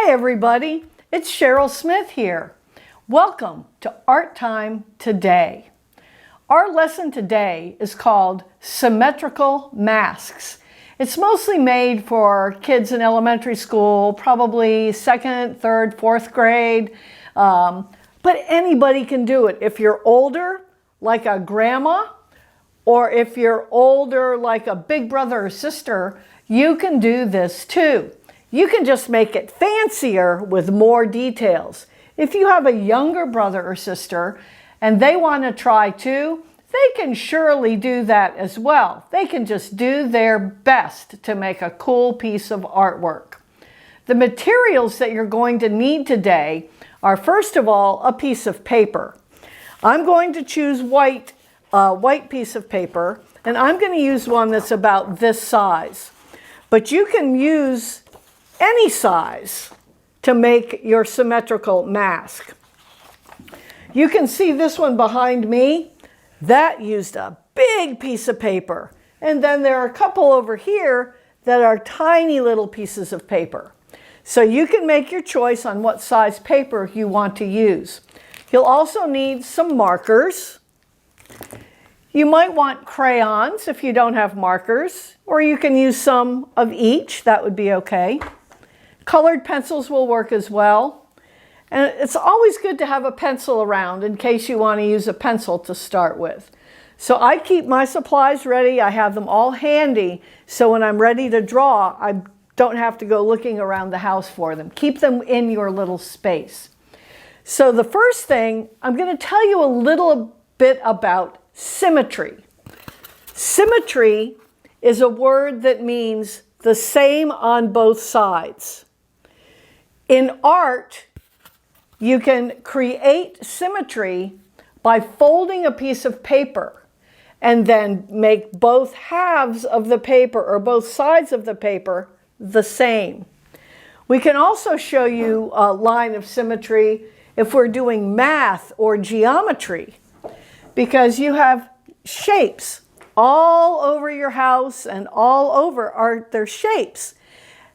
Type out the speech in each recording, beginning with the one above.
Hi everybody, it's Cheryl Smith here. Welcome to Art Time Today. Our lesson today is called Symmetrical Masks. It's mostly made for kids in elementary school, probably 2nd, 3rd, 4th grade, but anybody can do it. If you're older, like a grandma, or if you're older, like a big brother or sister, you can do this too. You can just make it fancier with more details. If you have a younger brother or sister and they want to try too, they can surely do that as well. They can just do their best to make a cool piece of artwork. The materials that you're going to need today are, first of all, a piece of paper. I'm going to choose white piece of paper, and I'm going to use one that's about this size. But you can use any size to make your symmetrical mask. You can see this one behind me. That used a big piece of paper. And then there are a couple over here that are tiny little pieces of paper. So you can make your choice on what size paper you want to use. You'll also need some markers. You might want crayons if you don't have markers, or you can use some of each. That would be okay. Colored pencils will work as well. And it's always good to have a pencil around in case you want to use a pencil to start with. So I keep my supplies ready. I have them all handy, so when I'm ready to draw, I don't have to go looking around the house for them. Keep them in your little space. So the first thing, I'm going to tell you a little bit about symmetry. Symmetry is a word that means the same on both sides. In art, you can create symmetry by folding a piece of paper and then make both halves of the paper or both sides of the paper the same. We can also show you a line of symmetry if we're doing math or geometry, because you have shapes all over your house, and all over are their shapes.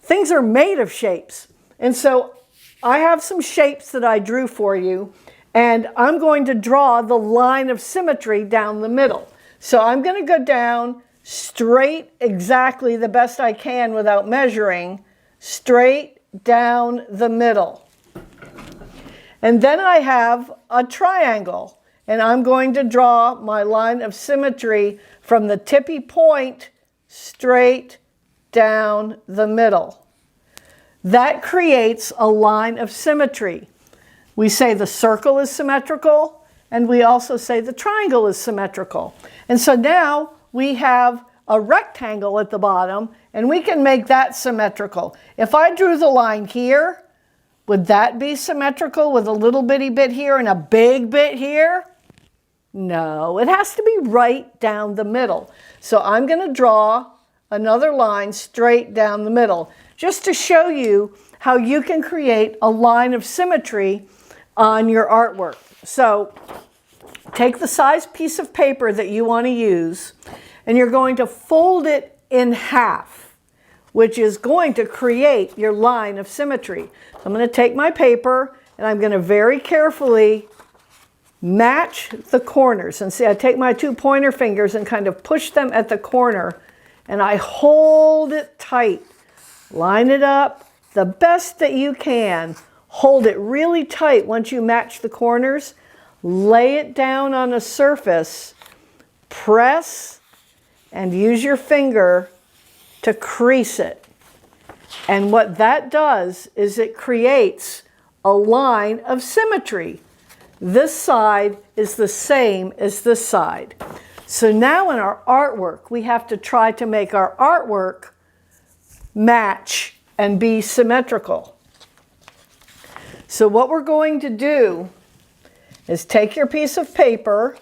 Things are made of shapes. And so I have some shapes that I drew for you, and I'm going to draw the line of symmetry down the middle. So I'm going to go down straight, exactly the best I can without measuring, straight down the middle. And then I have a triangle, and I'm going to draw my line of symmetry from the tippy point straight down the middle. That creates a line of symmetry. We say the circle is symmetrical, and we also say the triangle is symmetrical. And so now we have a rectangle at the bottom, and we can make that symmetrical. If I drew the line here, would that be symmetrical with a little bitty bit here and a big bit here? No, it has to be right down the middle. So I'm going to draw another line straight down the middle, just to show you how you can create a line of symmetry on your artwork. So take the size piece of paper that you want to use, and you're going to fold it in half, which is going to create your line of symmetry. So I'm going to take my paper, and I'm going to very carefully match the corners. And see, I take my 2 pointer fingers and kind of push them at the corner, and I hold it tight. Line it up the best that you can. Hold it really tight once you match the corners. Lay it down on a surface. Press and use your finger to crease it. And what that does is it creates a line of symmetry. This side is the same as this side. So now in our artwork, we have to try to make our artwork match and be symmetrical. So what we're going to do is take your piece of paper,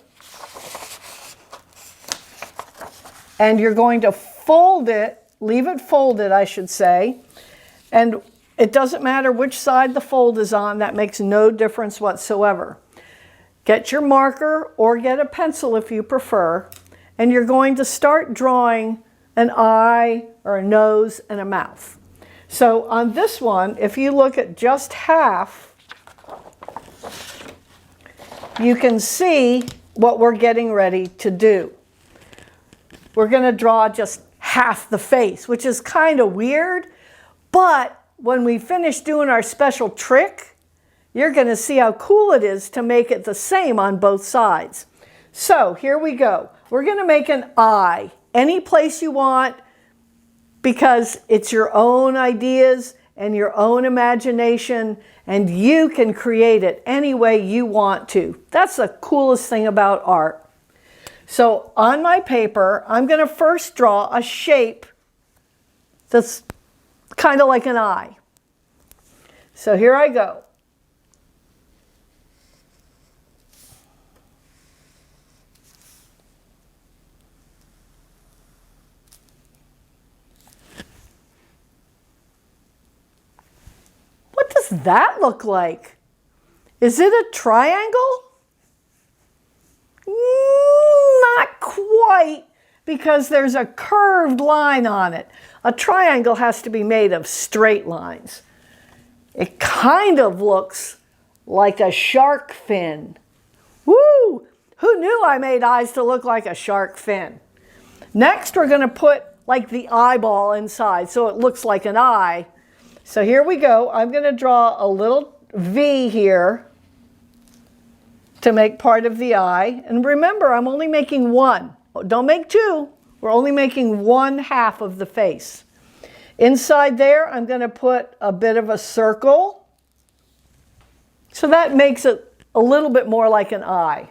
and you're going to fold it, leave it folded, I should say, and it doesn't matter which side the fold is on, that makes no difference whatsoever. Get your marker or get a pencil if you prefer, and you're going to start drawing an eye or a nose and a mouth. So on this one, if you look at just half, you can see what we're getting ready to do. We're going to draw just half the face, which is kind of weird, but when we finish doing our special trick, you're going to see how cool it is to make it the same on both sides. So here we go. We're going to make an eye any place you want because it's your own ideas and your own imagination, and you can create it any way you want to. That's the coolest thing about art. So on my paper, I'm going to first draw a shape that's kind of like an eye. So here I go. What does that look like? Is it a triangle? Not quite, because there's a curved line on it. A triangle has to be made of straight lines. It kind of looks like a shark fin. Woo! Who knew I made eyes to look like a shark fin? Next, we're going to put like the eyeball inside so it looks like an eye. So here we go. I'm going to draw a little V here to make part of the eye. And remember, I'm only making one. Don't make two. We're only making one half of the face. Inside there, I'm going to put a bit of a circle. So that makes it a little bit more like an eye.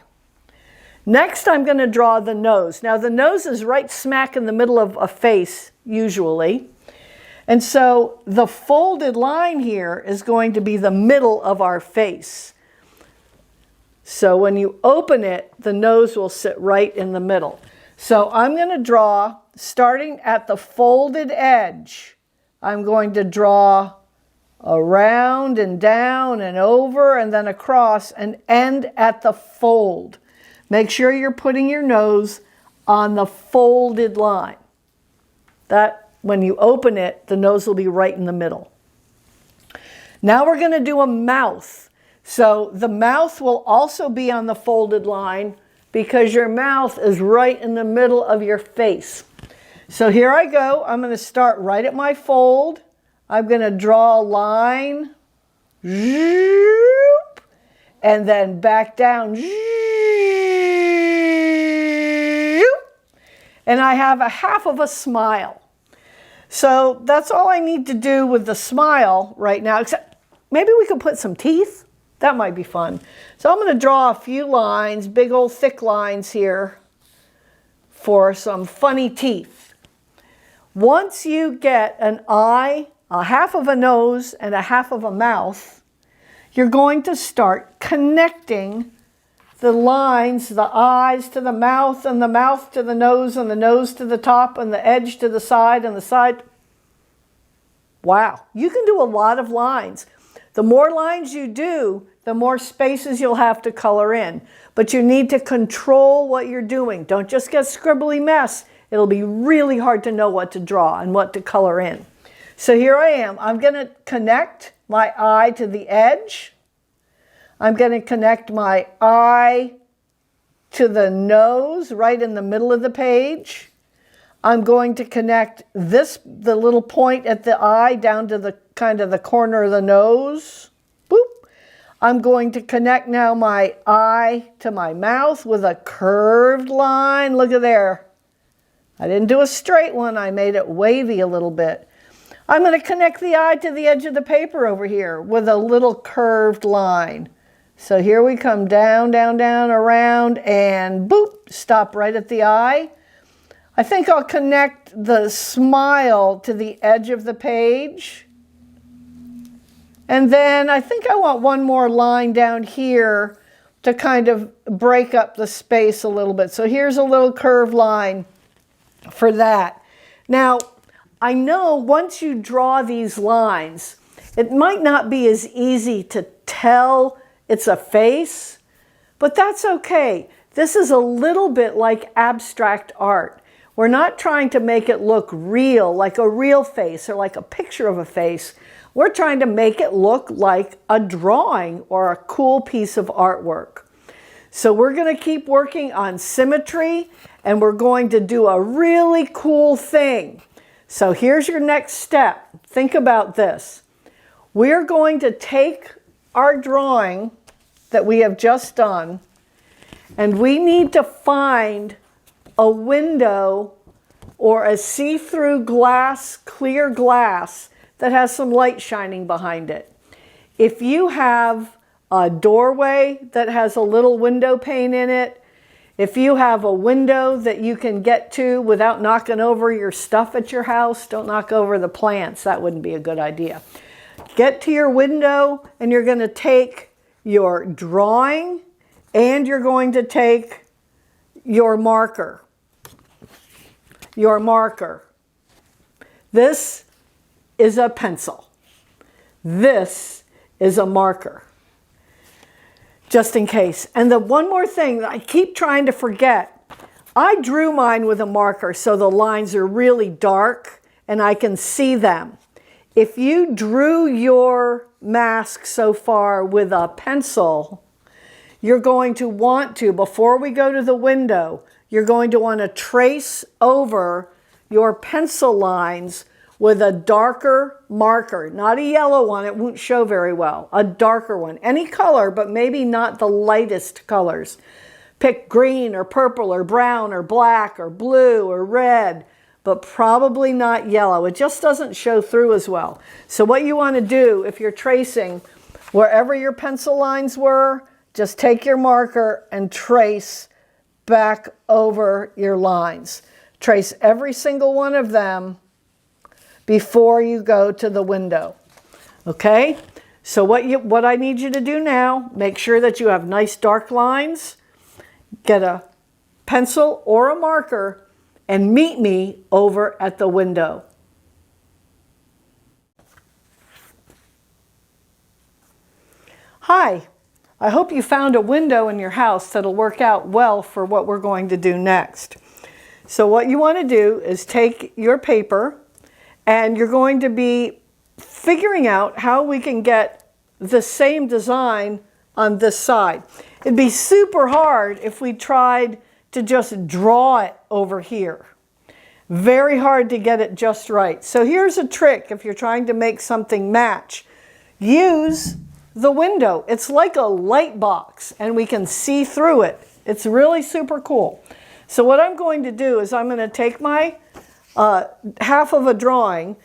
Next, I'm going to draw the nose. Now, the nose is right smack in the middle of a face, usually. And so the folded line here is going to be the middle of our face. So when you open it, the nose will sit right in the middle. So I'm going to draw, starting at the folded edge, I'm going to draw around and down and over and then across and end at the fold. Make sure you're putting your nose on the folded line. That when you open it, the nose will be right in the middle. Now we're going to do a mouth. So the mouth will also be on the folded line because your mouth is right in the middle of your face. So here I go. I'm going to start right at my fold. I'm going to draw a line. And then back down. And I have a half of a smile. So that's all I need to do with the smile right now, except maybe we could put some teeth. That might be fun. So I'm going to draw a few lines, big old thick lines here for some funny teeth. Once you get an eye, a half of a nose, and a half of a mouth, you're going to start connecting the lines, the eyes to the mouth, and the mouth to the nose, and the nose to the top, and the edge to the side, and the side. Wow, you can do a lot of lines. The more lines you do, the more spaces you'll have to color in. But you need to control what you're doing. Don't just get scribbly mess. It'll be really hard to know what to draw and what to color in. So here I am. I'm going to connect my eye to the edge. I'm going to connect my eye to the nose right in the middle of the page. I'm going to connect the little point at the eye down to the kind of the corner of the nose. Boop. I'm going to connect now my eye to my mouth with a curved line. Look at there. I didn't do a straight one. I made it wavy a little bit. I'm going to connect the eye to the edge of the paper over here with a little curved line. So here we come down, down, down, around, and boop, stop right at the eye. I think I'll connect the smile to the edge of the page. And then I think I want one more line down here to kind of break up the space a little bit. So here's a little curved line for that. Now, I know once you draw these lines, it might not be as easy to tell it's a face, but that's okay. This is a little bit like abstract art. We're not trying to make it look real, like a real face or like a picture of a face. We're trying to make it look like a drawing or a cool piece of artwork. So we're going to keep working on symmetry, and we're going to do a really cool thing. So here's your next step. Think about this. We're going to take our drawing that we have just done, and we need to find a window or a see-through glass, clear glass that has some light shining behind it. If you have a doorway that has a little window pane in it, if you have a window that you can get to without knocking over your stuff at your house, don't knock over the plants. That wouldn't be a good idea. Get to your window, and you're going to take your drawing and you're going to take your marker. Your marker. This is a pencil. This is a marker. Just in case. And the one more thing that I keep trying to forget, I drew mine with a marker so the lines are really dark and I can see them. If you drew your mask so far with a pencil, you're going to want to, before we go to the window, you're going to want to trace over your pencil lines with a darker marker, not a yellow one, it won't show very well, a darker one. Any color, but maybe not the lightest colors. Pick green or purple or brown or black or blue or red, but probably not yellow. It just doesn't show through as well. So what you want to do if you're tracing, wherever your pencil lines were, just take your marker and trace back over your lines. Trace every single one of them before you go to the window. Okay? So what I need you to do now, make sure that you have nice dark lines, get a pencil or a marker, and meet me over at the window. Hi, I hope you found a window in your house that'll work out well for what we're going to do next. So what you want to do is take your paper, and you're going to be figuring out how we can get the same design on this side. It'd be super hard if we tried to just draw it over here. Very hard to get it just right. So here's a trick if you're trying to make something match. Use the window. It's like a light box, and we can see through it. It's really super cool. So what I'm going to do is I'm going to take my half of a drawing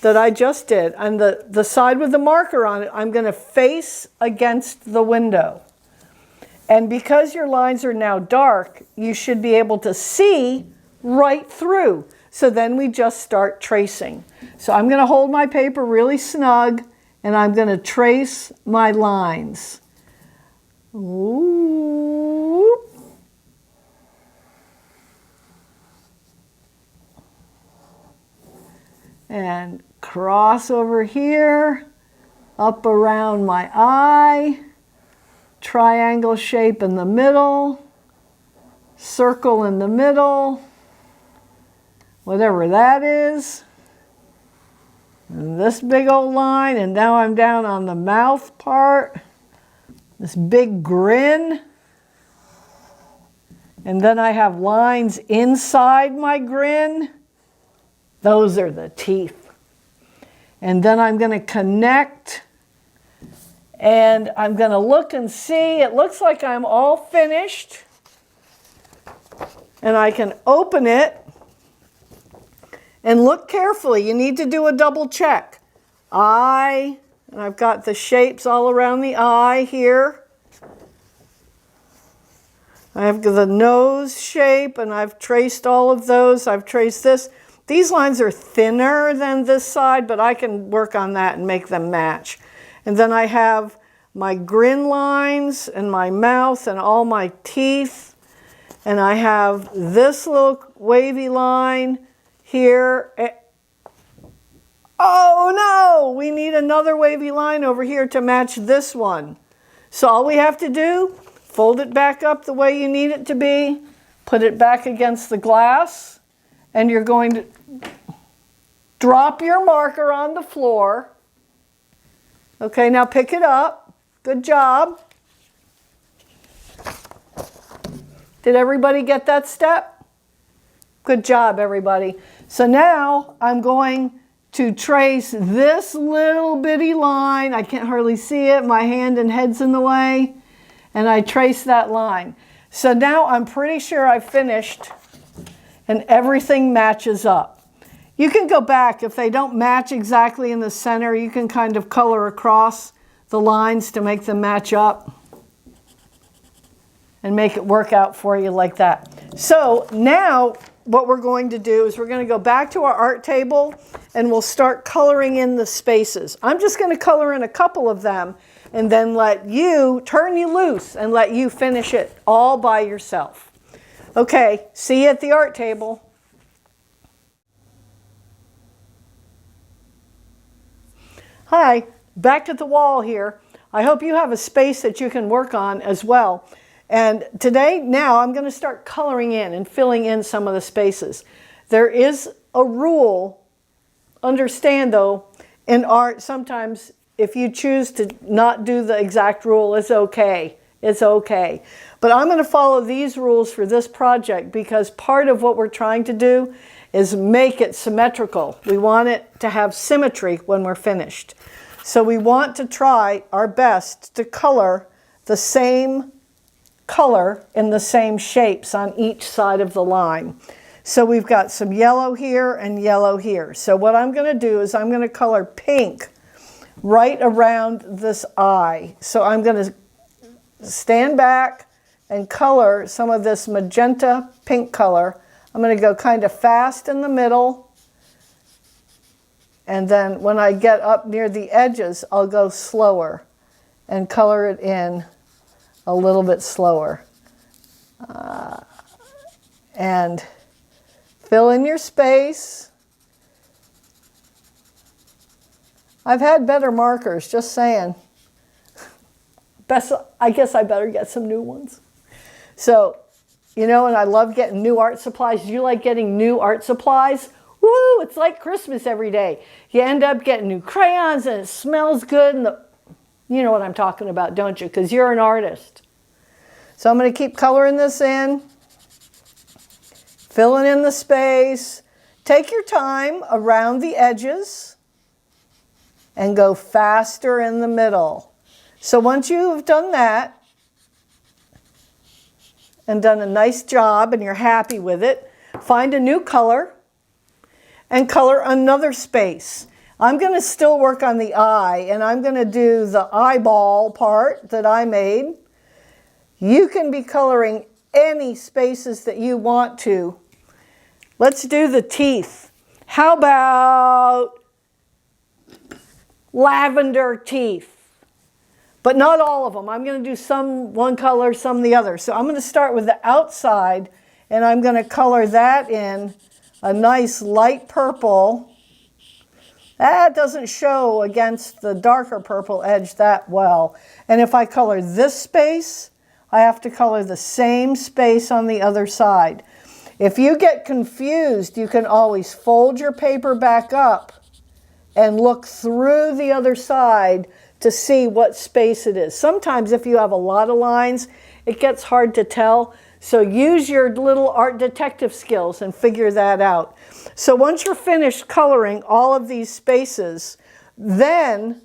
that I just did, and the side with the marker on it, I'm going to face against the window. And because your lines are now dark, you should be able to see right through. So then we just start tracing. So I'm going to hold my paper really snug, and I'm going to trace my lines. Ooh. And cross over here, up around my eye, triangle shape in the middle, circle in the middle, whatever that is. And this big old line, and now I'm down on the mouth part, this big grin. And then I have lines inside my grin. Those are the teeth. And then I'm going to connect, and I'm going to look and see. It looks like I'm all finished. And I can open it and look carefully. You need to do a double check. Eye, and I've got the shapes all around the eye here. I have the nose shape, and I've traced all of those. I've traced this. These lines are thinner than this side, but I can work on that and make them match. And then I have my grin lines and my mouth and all my teeth. And I have this little wavy line here. Oh no, we need another wavy line over here to match this one. So all we have to do, fold it back up the way you need it to be, put it back against the glass, and you're going to drop your marker on the floor. Okay, now pick it up. Good job. Did everybody get that step? Good job, everybody. So now I'm going to trace this little bitty line. I can't hardly see it. My hand and head's in the way. And I trace that line. So now I'm pretty sure I've finished and everything matches up. You can go back. If they don't match exactly in the center, you can kind of color across the lines to make them match up and make it work out for you like that. So now what we're going to do is we're going to go back to our art table and we'll start coloring in the spaces. I'm just going to color in a couple of them and then turn you loose and let you finish it all by yourself. Okay, see you at the art table. Hi, back at the wall here. I hope you have a space that you can work on as well. And now I'm going to start coloring in and filling in some of the spaces. There is a rule. Understand though, in art sometimes if you choose to not do the exact rule, it's okay. It's okay. But I'm going to follow these rules for this project because part of what we're trying to do is make it symmetrical. We want it to have symmetry when we're finished. So we want to try our best to color the same color in the same shapes on each side of the line. So we've got some yellow here and yellow here. So what I'm going to do is I'm going to color pink right around this eye. So I'm going to stand back and color some of this magenta pink color. I'm going to go kind of fast in the middle. And then when I get up near the edges, I'll go slower and color it in a little bit slower. And fill in your space. I've had better markers, just saying. I guess I better get some new ones. So, and I love getting new art supplies. Do you like getting new art supplies? Woo, it's like Christmas every day. You end up getting new crayons and it smells good. And you know what I'm talking about, don't you? Because you're an artist. So I'm going to keep coloring this in. Filling in the space. Take your time around the edges and go faster in the middle. So once you've done that and done a nice job and you're happy with it, find a new color and color another space. I'm going to still work on the eye and I'm going to do the eyeball part that I made. You can be coloring any spaces that you want to. Let's do the teeth. How about lavender teeth? But not all of them. I'm going to do some one color, some the other. So I'm going to start with the outside and I'm going to color that in a nice light purple. That doesn't show against the darker purple edge that well. And if I color this space, I have to color the same space on the other side. If you get confused, you can always fold your paper back up and look through the other side to see what space it is. Sometimes if you have a lot of lines, it gets hard to tell. So use your little art detective skills and figure that out. So once you're finished coloring all of these spaces, then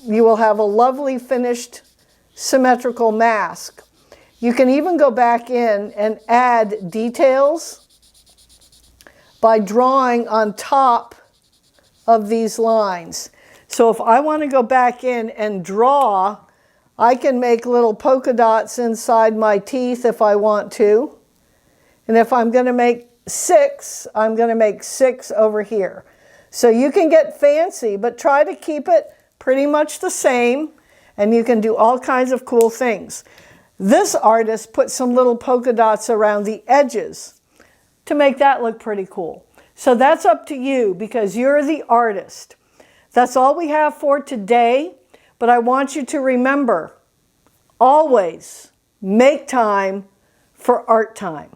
you will have a lovely finished symmetrical mask. You can even go back in and add details by drawing on top of these lines. So if I want to go back in and draw, I can make little polka dots inside my teeth if I want to. And if I'm going to make 6, I'm going to make 6 over here. So you can get fancy, but try to keep it pretty much the same, and you can do all kinds of cool things. This artist put some little polka dots around the edges to make that look pretty cool. So that's up to you because you're the artist. That's all we have for today, but I want you to remember, always make time for art time.